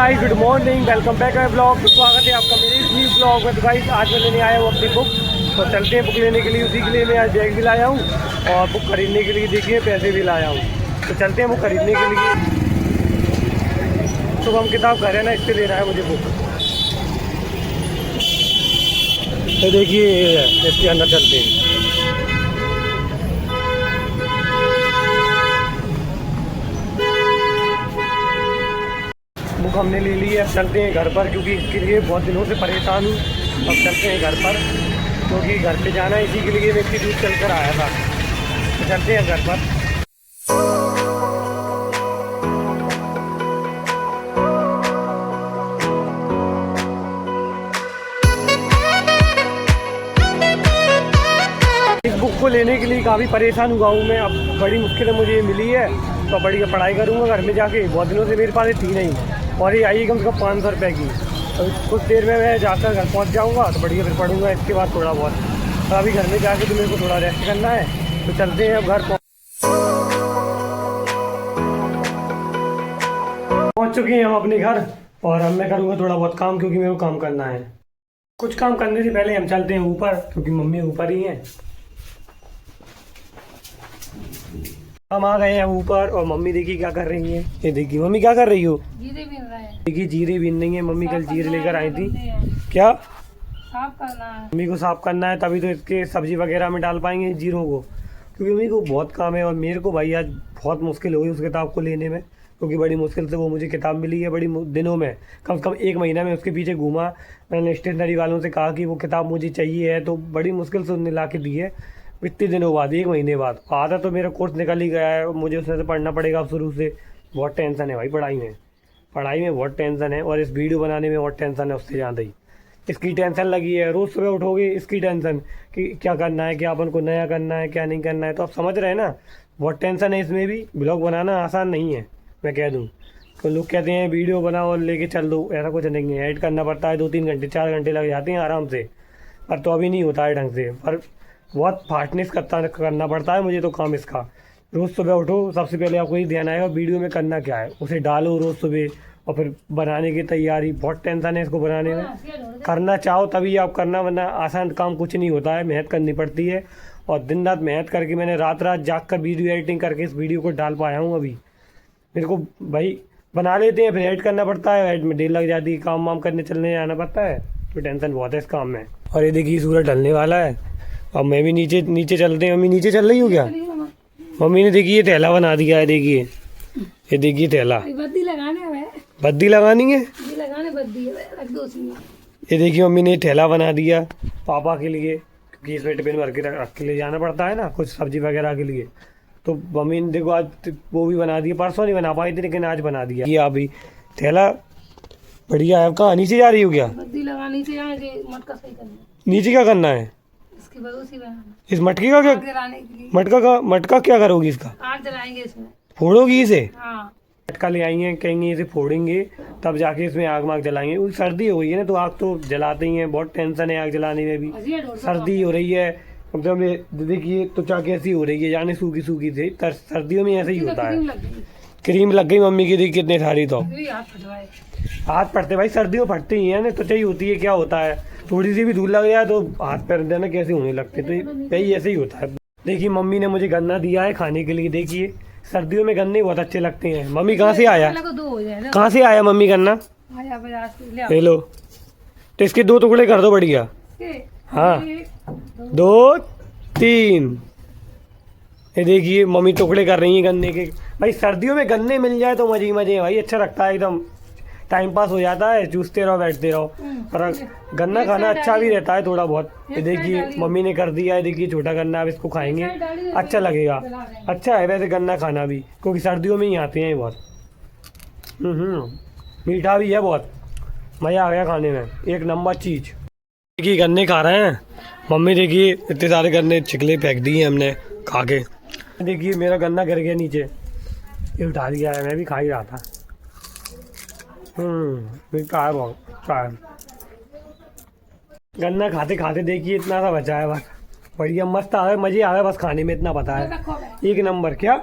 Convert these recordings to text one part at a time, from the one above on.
Hi good morning, welcome back my blog. स्वागत है आपका मेरे इस न्यू ब्लॉग में। तो गाइस आज मैं लेने आया हूँ अपनी बुक। तो चलते हैं बुक लेने के लिए। उसी के लिए मैं आज बैग भी लाया हूँ और बुक खरीदने के लिए देखिए पैसे भी लाया हूँ। तो चलते हैं बुक खरीदने के लिए। तो हम किताब घर है ना, इससे लेना है मुझे बुक। तो देखिए इसके अंदर चलते हैं। बुक हमने ले ली है। अब चलते हैं घर पर, क्योंकि इसके लिए बहुत दिनों से परेशान हूँ। अब चलते हैं घर पर, क्योंकि घर पे जाना है। इसी के लिए मैं इतनी दूर चल कर आया था। तो चलते हैं घर पर। इस बुक को लेने के लिए काफ़ी परेशान हुआ हूँ मैं। अब बड़ी मुश्किलें मुझे मिली है, तो बड़ी पढ़ाई करूँगा घर में जाके। बहुत दिनों से मेरे पास थी नहीं, और ये आई कम से कम 500 रुपये की। तो कुछ देर में मैं जाकर घर पहुंच जाऊंगा, तो बढ़िया फिर पढ़ूंगा इसके बाद थोड़ा बहुत। तो अभी घर में जाके तो मेरे को थोड़ा रेस्ट करना है। तो चलते हैं अब घर पहुंच चुके हैं हम अपने घर। और अब मैं करूँगा थोड़ा बहुत काम, क्योंकि मेरे को काम करना है। कुछ काम करने से पहले हम चलते हैं ऊपर, क्योंकि मम्मी ऊपर ही हैं। हम आ गए हैं ऊपर, और मम्मी देखिए क्या कर रही है। ये देखिए मम्मी क्या कर रही हो। जीरे बीन रहे हैं। देखिए जीरे बीन रही है मम्मी। कल जीरे लेकर आई थी। क्या साफ करना है मम्मी को साफ करना है, तभी तो इसके सब्जी वगैरह में डाल पाएंगे जीरों को। क्योंकि मम्मी को बहुत काम है, और मेरे को भाई आज बहुत मुश्किल हो गई उस किताब को लेने में। क्योंकि बड़ी मुश्किल से वो मुझे किताब मिली है, बड़ी दिनों में। कम से कम 1 महीना में उसके पीछे घूमा। मैंने स्टेशनरी वालों से कहा कि वो किताब मुझे चाहिए है, तो बड़ी मुश्किल से उन्होंने ला के दी है। इतने दिनों बाद, 1 महीने बाद। आधा तो मेरा कोर्स निकल ही गया है, मुझे उसमें से पढ़ना पड़ेगा अब शुरू से। बहुत टेंशन है भाई पढ़ाई में बहुत टेंशन है। और इस वीडियो बनाने में बहुत टेंशन है, उससे ज़्यादा ही इसकी टेंशन लगी है। रोज़ सुबह उठोगे इसकी टेंशन कि क्या करना है, क्या अपन को नया करना है, क्या नहीं करना है। तो आप समझ रहे हैं ना, बहुत टेंशन है इसमें भी। ब्लॉग बनाना आसान नहीं है, मैं कह दूँ। तो लोग कहते हैं वीडियो बनाओ और लेके चल दो, ऐसा कुछ नहीं है। एडिट करना पड़ता है, 2-3 घंटे 4 घंटे लग जाते हैं आराम से। पर तो अभी नहीं होता है ढंग से। पर बहुत फास्टनेस करना पड़ता है मुझे तो काम इसका। रोज़ सुबह उठो, सबसे पहले आपको ही ध्यान आएगा वीडियो में करना क्या है, उसे डालो रोज़ सुबह। और फिर बनाने की तैयारी, बहुत टेंशन है इसको बनाने में। करना चाहो तभी आप करना, वरना आसान काम कुछ नहीं होता है। मेहनत करनी पड़ती है, और दिन रात मेहनत करके मैंने रात जाग कर वीडियो एडिटिंग करके इस वीडियो को डाल पाया हूँ। अभी मेरे को भाई बना लेते हैं, फिर एडिट करना पड़ता है। एडिट में देर लग जाती है, काम वाम करने चलने जाना पड़ता है। तो टेंशन बहुत है इस काम में। और ये देखिए सूरज ढलने वाला है। अब मैं भी नीचे चलते हैं। मम्मी नीचे चल रही हो क्या। मम्मी ने देखिए ये थैला बना दिया है। देखिए ये देखिए थैला। बद्दी लगाने है, बद्दी लगानी है। बद्दी रख दो उसमें। ये देखिए मम्मी ने थैला बना दिया पापा के लिए, क्योंकि इसमें टिफिन भर के रख के ले जाना पड़ता है ना, कुछ सब्जी वगैरह के लिए। तो मम्मी ने देखो आज वो भी बना दिया। परसों नहीं बना पाई थी, लेकिन आज बना दिया। ये अभी थैला बढ़िया है। कहाँ नीचे जा रही हो क्या। बद्दी लगाने से जाएंगे, मटका सही करना। नीचे क्या करना है। इसकी बगोसी बनाना। इस मटके का क्या, मटका क्या करोगी इसका। आग जलाएंगे इसमें, फोड़ोगी इसे। हाँ मटका ले आएंगे, कहेंगे इसे फोड़ेंगे, तब जाके इसमें आग माग जलाएंगे। वो सर्दी हो गई है ना, तो आग तो जलाते ही हैं। बहुत टेंशन है आग जलाने में भी। सर्दी हो रही है, कम से कम देखिए तो चाह कैसी हो रही है, जाने सूखी सूखी से। सर्दियों में ऐसे ही होता है। क्रीम लग गई मम्मी की, देखिए कितने सारी। तो हाथ फटते भाई, सर्दियों फटते ही है ना, तो चाहिए होती है। क्या होता है, थोड़ी सी भी धूल लग जाए तो हाथ पैर देना कैसे होने लगते। तो यही ऐसे ही होता है। देखिए मम्मी ने मुझे गन्ना दिया है खाने के लिए। देखिए सर्दियों में गन्ने बहुत अच्छे लगते हैं। मम्मी कहाँ से आया, कहाँ से आया मम्मी गन्ना। ले लो, तो इसके 2 टुकड़े कर दो बढ़िया। हाँ 2 3। ये देखिए मम्मी टुकड़े कर रही हैं गन्ने के। भाई सर्दियों में गन्ने मिल जाए तो मजे ही मजे हैं भाई। अच्छा लगता है, एकदम टाइम पास हो जाता है, चूसते रहो बैठते रहो। और गन्ना खाना अच्छा भी रहता है थोड़ा बहुत। ये देखिए मम्मी ने कर दिया है। देखिए छोटा गन्ना, अब इसको खाएंगे, अच्छा लगेगा। अच्छा है वैसे गन्ना खाना भी, क्योंकि सर्दियों में ही आते हैं बहुत। मीठा भी है बहुत, मज़ा आ गया खाने में, एक नंबर चीज़। देखिए गन्ने खा रहे हैं मम्मी। देखिए इतने सारे गन्ने छिकले फेंक दिए हमने खा के। देखिए मेरा गन्ना गिर गया नीचे, ये उठा दिया है। मैं भी खा ही रहा था। मीठा है बहुत, अच्छा है। गन्ना खाते खाते देखिए इतना सा बचा है बस। बढ़िया मस्त आ गए, मजे आ गए बस खाने में, इतना पता है। एक नंबर। क्या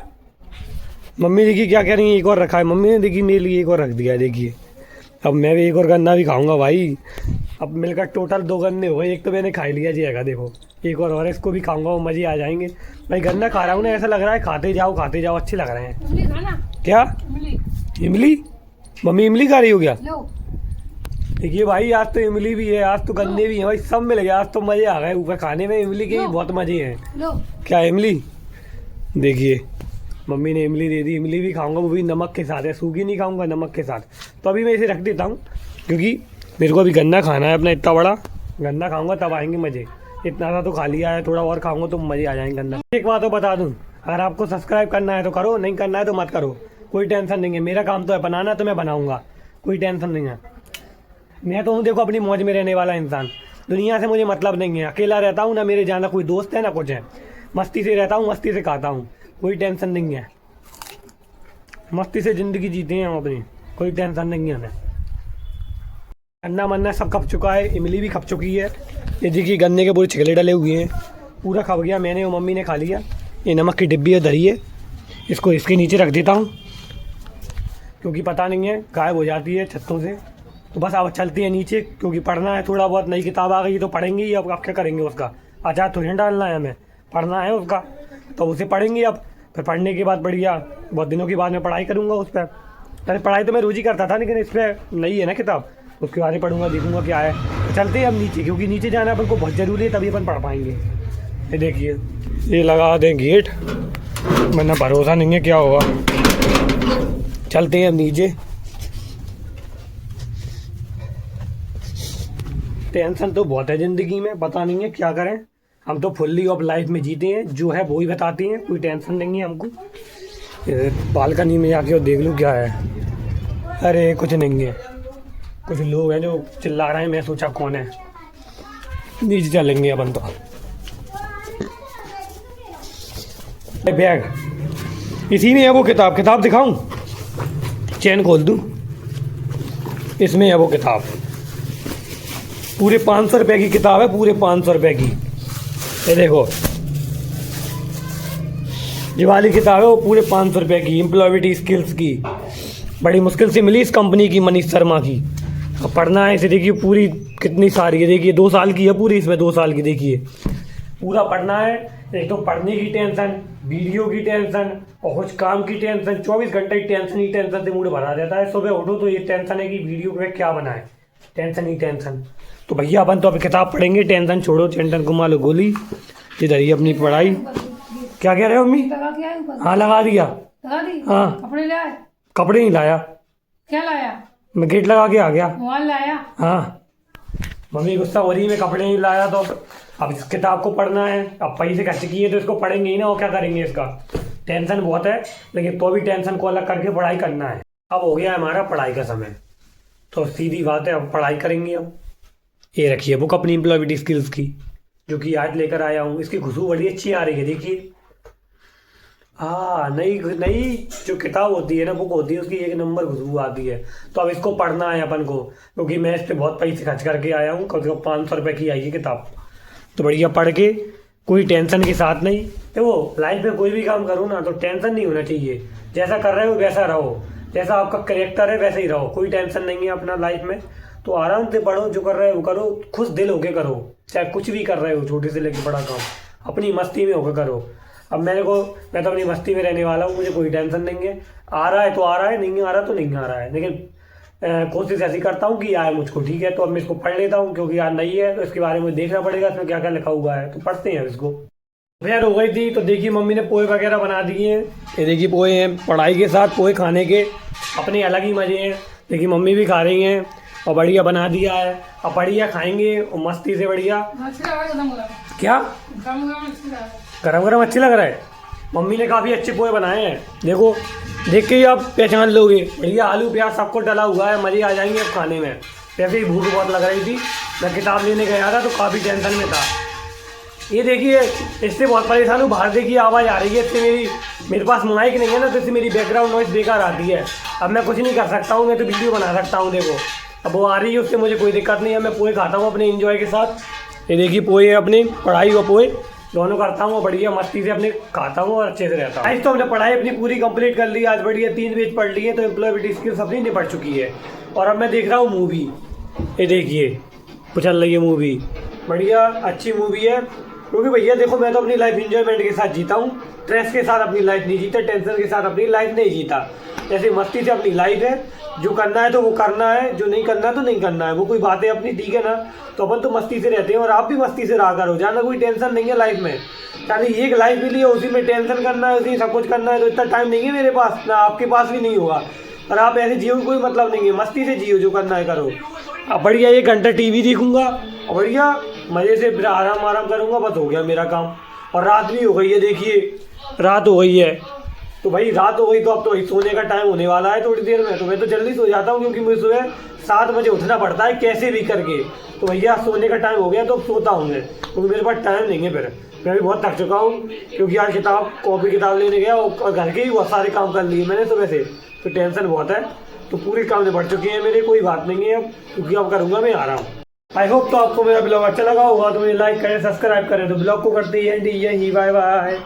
मम्मी देखिए क्या कह रही है, एक और रखा है मम्मी ने। देखिए मेरे लिए एक और रख दिया है। देखिए अब मैं भी एक और गन्ना भी खाऊंगा भाई। अब मिलकर टोटल 2 गन्ने हो गए, एक तो मैंने खा लिया जाएगा, देखो एक और इसको भी खाऊंगा, वो मज़े आ जाएंगे भाई। गन्ना खा रहा हूँ ना, ऐसा लग रहा है खाते जाओ, अच्छे लग रहे हैं। इमली खाना। क्या इमली। इमली? मम्मी इमली खा रही हो क्या? लो। देखिए भाई, आज तो इमली भी है, आज तो गन्ने भी हैं भाई, सब मिल गया, आज तो मज़े आ गए ऊपर खाने में। इमली के भी बहुत मज़े हैं। लो। क्या इमली? देखिए मम्मी ने इमली दे दी, इमली भी खाऊंगा, वो भी नमक के साथ है, सूखी नहीं खाऊंगा, नमक के साथ। तो अभी मैं इसे रख देता हूँ, क्योंकि मेरे को अभी गन्ना खाना है अपना इतना बड़ा। गन्ना खाऊंगा तब आएंगे मज़े। इतना सा तो खा लिया है, थोड़ा और खाऊंगा तो मज़े आ जाएंगे गन्ना। एक बात तो बता दूँ, अगर आपको सब्सक्राइब करना है तो करो, नहीं करना है तो मत करो, कोई टेंशन नहीं है। मेरा काम तो है बनाना, तो मैं बनाऊँगा, कोई टेंशन नहीं है। मैं तो हूँ देखो अपनी मौज में रहने वाला इंसान, दुनिया से मुझे मतलब नहीं है। अकेला रहता हूँ ना, मेरे जाना कोई दोस्त है ना कुछ है, मस्ती से रहता हूँ, मस्ती से खाता हूँ, कोई टेंशन नहीं है। मस्ती से ज़िंदगी जीते हैं हम अपनी, कोई टेंशन नहीं है हमें। गन्ना मन्ना सब खप चुका है, इमली भी खप चुकी है। ये देखिए गन्ने के पूरे छिलके डले हुए हैं, पूरा खप गया, मैंने और मम्मी ने खा लिया। ये नमक की डिब्बी है धरी है, इसको इसके नीचे रख देता हूँ, क्योंकि पता नहीं है गायब हो जाती है छत्तों से। तो बस अब चलती है नीचे, क्योंकि पढ़ना है थोड़ा बहुत। नई किताब आ गई तो पढ़ेंगे ही, अब क्या करेंगे उसका, आचार थोड़ी डालना है हमें, पढ़ना है उसका, तो उसे पढ़ेंगे अब। फिर पढ़ने के बाद बढ़िया, बहुत दिनों के बाद मैं पढ़ाई करूँगा उस पर। पहले पढ़ाई तो मैं रोज़ ही करता था, लेकिन इस पर नई है ना किताब, उसके बारे में पढ़ूंगा, देखूंगा क्या है। तो चलते हैं अब नीचे, क्योंकि नीचे जाना अपन को बहुत ज़रूरी है, तभी अपन पढ़ पाएंगे। ये देखिए, ये लगा दें गेट, वरना भरोसा नहीं है क्या होगा। चलते हैं अब नीचे। टेंशन तो बहुत है ज़िंदगी में, पता नहीं है क्या करें। हम तो फुल्ली ऑफ लाइफ में जीते हैं, जो है वो ही बताते हैं, कोई टेंशन नहीं है हमको। बालकनी में जाके और देख लूँ क्या है। अरे कुछ नहीं है, कुछ लोग हैं जो चिल्ला रहे हैं, मैं सोचा कौन है। नीचे चलेंगे अपन तो। बैग इसी में है वो किताब दिखाऊं, चैन खोल दूं, इसमें है वो किताब। पूरे 500 रुपये की किताब है, पूरे 500 रुपये की। ये देखो, ये वाली किताब है वो पूरे 500 रुपये की, एम्प्लॉयबिलिटी स्किल्स की। बड़ी मुश्किल से मिली इस कंपनी की, मनीष शर्मा की। अब पढ़ना है इसे, देखिए पूरी कितनी सारी है, देखिए 2 साल की है पूरी, इसमें 2 साल की देखिए, पूरा पढ़ना है। एक तो पढ़ने की टेंशन, वीडियो की टेंशन और कुछ काम की टेंशन, 24 घंटे ही टेंशन से मूड भरा देता है। सुबह उठो तो ये टेंशन है कि वीडियो में क्या बनाए, टेंशन ही टेंशन। तो भैया अपन तो अब किताब पढ़ेंगे, टेंशन छोड़ो, टेंशन घुमा लो गोली। इधर ही अपनी पढ़ाई। क्या कह रहे हो मम्मी? लगा के आए ऊपर? हाँ लगा दिया। लगा दी? हाँ। कपड़े ले आए? कपड़े नहीं लाया, क्या लाया? मैं गेट लगा के आ गया। मोबाइल लाया? हाँ, मम्मी गुस्सा हो रही है, मैं कपड़े नहीं लाया। तो अब इस किताब को पढ़ना है, अब पैसे खर्च किए तो इसको पढ़ेंगे ही ना, और क्या करेंगे। इसका टेंशन बहुत है, लेकिन तो भी टेंशन को अलग करके पढ़ाई करना है। अब हो गया हमारा पढ़ाई का समय, तो सीधी बात है अब पढ़ाई करेंगे। अब ये रखिए बुक अपनी एम्प्लॉयबिलिटी स्किल्स की, जो कि आज लेकर आया हूँ। इसकी खुशबू बड़ी अच्छी आ रही है, देखिए। हाँ, नई जो किताब होती है ना, बुक होती है, उसकी 1 नंबर खुशबू आती है। तो अब इसको पढ़ना है अपन को, क्योंकि मैं इस पर बहुत पैसे खर्च करके आया हूँ। कम से कम 500 रुपये की आई है किताब। तो बढ़िया पढ़ के, कोई टेंशन के साथ नहीं। देखो लाइफ में कोई भी काम करो ना, तो टेंशन नहीं होना चाहिए। जैसा कर रहे हो वैसा रहो, जैसा आपका करेक्टर है वैसे ही रहो, कोई टेंशन नहीं है अपना लाइफ में। तो आराम से पढ़ो, जो कर रहे हो करो, खुश दिल होके करो। चाहे कुछ भी कर रहे हो, छोटे से लेकर बड़ा काम, अपनी मस्ती में होकर करो। अब मैं तो अपनी मस्ती में रहने वाला हूँ, मुझे कोई टेंशन नहीं है। आ रहा है तो आ रहा है, नहीं आ रहा तो नहीं आ रहा है, लेकिन कोशिश ऐसी करता हूँ कि आए मुझको, ठीक है। तो अब मैं इसको पढ़ लेता हूँ, क्योंकि यार नहीं है तो इसके बारे में देखना पड़ेगा, इसमें क्या क्या लिखा हुआ है। तो पढ़ते हैं इसको। यार हो गई थी, तो देखिए मम्मी ने पोहे वगैरह बना दिए हैं। ये देखिए पोहे हैं, पढ़ाई के साथ पोहे खाने के अपने अलग ही मज़े हैं। देखिए मम्मी भी खा रही हैं, और बढ़िया बना दिया है। अब बढ़िया खाएंगे और मस्ती से बढ़िया। क्या गरम गरम अच्छे लग रहा है? मम्मी ने काफ़ी अच्छे पोहे बनाए हैं, देखो देख के ही आप पहचान लोगे। बढ़िया आलू प्याज सब कुछ डला हुआ है, मज़े आ जाएंगे अब खाने में। वैसे ही भूख बहुत लग रही थी, मैं किताब लेने गया था तो काफ़ी टेंशन में था। ये देखिए, इससे बहुत परेशान हूँ। बाहर देखिए आवाज़ आ रही है, इससे मेरे पास माइक नहीं है ना, तो इससे मेरी बैकग्राउंड नॉइस बेकार आती है। अब मैं कुछ नहीं कर सकता हूँ, मैं तो वीडियो बना सकता हूँ। देखो अब वो आ रही है, उससे मुझे कोई दिक्कत नहीं है। मैं पोहे खाता हूँ अपने एंजॉय के साथ। ये देखिए पोहे अपनी पढ़ाई और पोहे दोनों करता हूँ, बढ़िया मस्ती से अपने खाता हूँ और अच्छे से रहता हूँ। आज तो हमने पढ़ाई अपनी पूरी कंप्लीट कर ली। आज बढ़िया 3 पेज पढ़ लिए, तो एम्प्लॉयबिलिटी स्किल्स अपनी निपट चुकी है। और अब मैं देख रहा हूँ मूवी। ये देखिए चल रही है मूवी, बढ़िया अच्छी मूवी है। क्योंकि भैया देखो मैं तो अपनी लाइफ इंजॉयमेंट के साथ जीता हूँ, स्ट्रेस के साथ अपनी लाइफ नहीं जीता, टेंशन के साथ अपनी लाइफ नहीं जीता। जैसे मस्ती से अपनी लाइफ है, जो करना है तो वो करना है, जो नहीं करना तो नहीं करना है, वो कोई बात है अपनी, ठीक है ना। तो अपन तो मस्ती से रहते हैं और आप भी मस्ती से रहा करो, जाना कोई टेंशन नहीं है लाइफ में। यानी एक लाइफ मिली है, उसी में टेंशन करना है, उसी सब कुछ करना है, तो इतना टाइम नहीं है मेरे पास, ना आपके पास भी नहीं होगा। और आप ऐसे जियो कोई मतलब नहीं है, मस्ती से जियो, जो करना है करो। अब बढ़िया 1 घंटा टीवी देखूंगा और बढ़िया मज़े से आराम करूंगा, बस हो गया मेरा काम। और रात भी हो गई है, देखिए रात हो गई है। तो भाई रात हो गई तो अब तो सोने का टाइम होने वाला है थोड़ी देर में। तो मैं तो जल्दी सो जाता हूँ, क्योंकि मुझे सुबह 7 बजे उठना पड़ता है कैसे भी करके। तो भैया सोने का टाइम हो गया तो अब सोता हूँ मैं, क्योंकि मेरे पास टाइम नहीं है फिर। मैं भी बहुत थक चुका हूँ, क्योंकि आज कॉपी किताब लेने गया और घर के ही बहुत सारे काम कर लिए मैंने सुबह से। तो टेंशन बहुत है, तो पूरे काम निपट चुके हैं मेरे, कोई बात नहीं है अब, क्योंकि अब करूँगा मैं आराम। आई होप तो आपको मेरा ब्लॉग अच्छा लगा होगा, तो मुझे लाइक करें, सब्सक्राइब करें। तो ब्लॉग को करते ही यही, बाय बाय।